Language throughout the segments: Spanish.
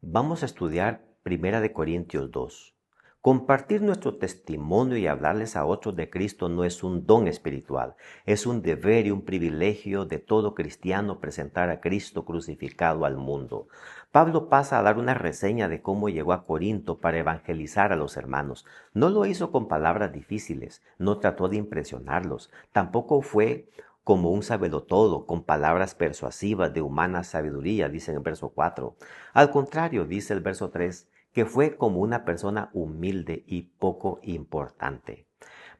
Vamos a estudiar Primera de Corintios 2. Compartir nuestro testimonio y hablarles a otros de Cristo no es un don espiritual, es un deber y un privilegio de todo cristiano presentar a Cristo crucificado al mundo. Pablo pasa a dar una reseña de cómo llegó a Corinto para evangelizar a los hermanos. No lo hizo con palabras difíciles, no trató de impresionarlos, tampoco fue como un sabelotodo, con palabras persuasivas de humana sabiduría, dice en el verso 4. Al contrario, dice el verso 3, que fue como una persona humilde y poco importante.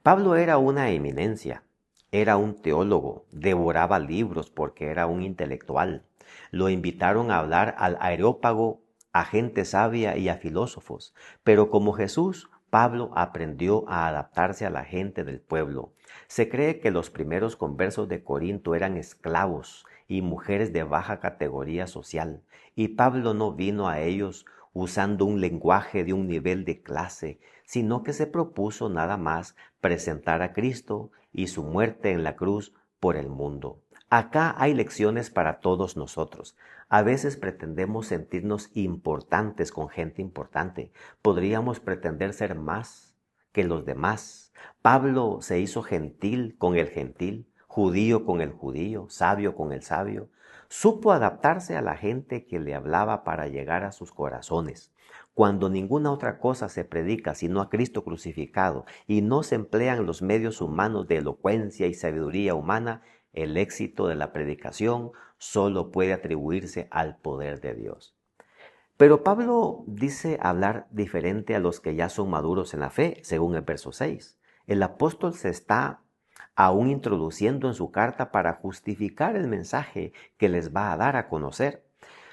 Pablo era una eminencia, era un teólogo, devoraba libros porque era un intelectual. Lo invitaron a hablar al Areópago, a gente sabia y a filósofos, pero como Jesús, Pablo aprendió a adaptarse a la gente del pueblo. Se cree que los primeros conversos de Corinto eran esclavos y mujeres de baja categoría social, y Pablo no vino a ellos usando un lenguaje de un nivel de clase, sino que se propuso nada más presentar a Cristo y su muerte en la cruz por el mundo. Acá hay lecciones para todos nosotros. A veces pretendemos sentirnos importantes con gente importante. Podríamos pretender ser más que los demás. Pablo se hizo gentil con el gentil, judío con el judío, sabio con el sabio. Supo adaptarse a la gente que le hablaba para llegar a sus corazones. Cuando ninguna otra cosa se predica sino a Cristo crucificado y no se emplean los medios humanos de elocuencia y sabiduría humana, el éxito de la predicación solo puede atribuirse al poder de Dios. Pero Pablo dice hablar diferente a los que ya son maduros en la fe, según el verso 6. El apóstol se está aún introduciendo en su carta para justificar el mensaje que les va a dar a conocer.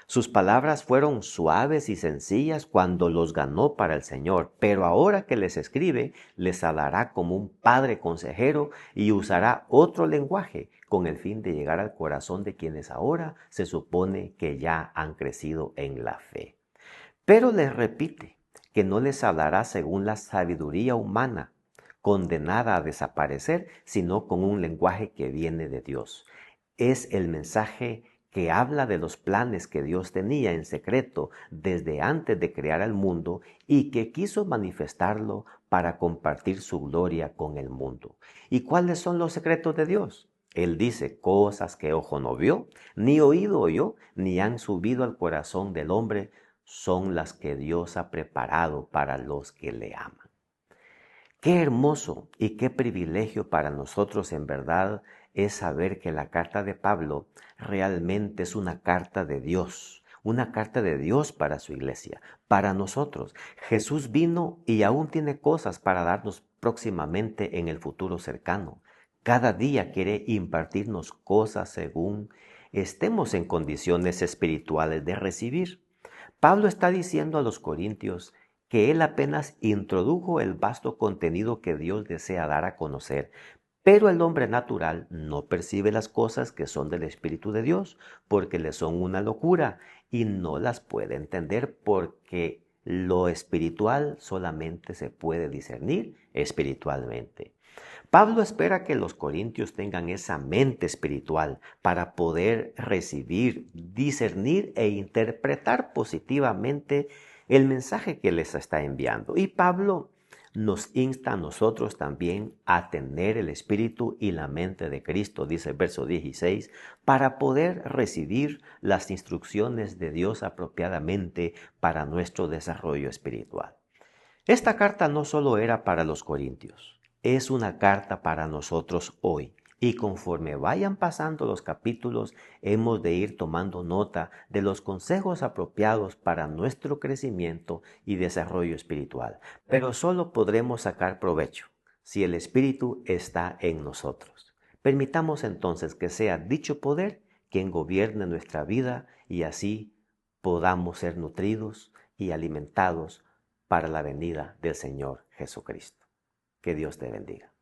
Sus palabras fueron suaves y sencillas cuando los ganó para el Señor, pero ahora que les escribe, les hablará como un padre consejero y usará otro lenguaje con el fin de llegar al corazón de quienes ahora se supone que ya han crecido en la fe. Pero les repite que no les hablará según la sabiduría humana, condenada a desaparecer, sino con un lenguaje que viene de Dios. Es el mensaje que habla de los planes que Dios tenía en secreto desde antes de crear el mundo y que quiso manifestarlo para compartir su gloria con el mundo. ¿Y cuáles son los secretos de Dios? Él dice cosas que ojo no vio, ni oído oyó, ni han subido al corazón del hombre, son las que Dios ha preparado para los que le aman. Qué hermoso y qué privilegio para nosotros en verdad es saber que la carta de Pablo realmente es una carta de Dios para su iglesia, para nosotros. Jesús vino y aún tiene cosas para darnos próximamente en el futuro cercano. Cada día quiere impartirnos cosas según estemos en condiciones espirituales de recibir. Pablo está diciendo a los corintios que él apenas introdujo el vasto contenido que Dios desea dar a conocer, pero el hombre natural no percibe las cosas que son del Espíritu de Dios porque le son una locura y no las puede entender porque lo espiritual solamente se puede discernir espiritualmente. Pablo espera que los corintios tengan esa mente espiritual para poder recibir, discernir e interpretar positivamente el mensaje que les está enviando. Y Pablo nos insta a nosotros también a tener el espíritu y la mente de Cristo, dice el verso 16, para poder recibir las instrucciones de Dios apropiadamente para nuestro desarrollo espiritual. Esta carta no solo era para los corintios, es una carta para nosotros hoy. Y conforme vayan pasando los capítulos, hemos de ir tomando nota de los consejos apropiados para nuestro crecimiento y desarrollo espiritual. Pero solo podremos sacar provecho si el Espíritu está en nosotros. Permitamos entonces que sea dicho poder quien gobierne nuestra vida y así podamos ser nutridos y alimentados para la venida del Señor Jesucristo. Que Dios te bendiga.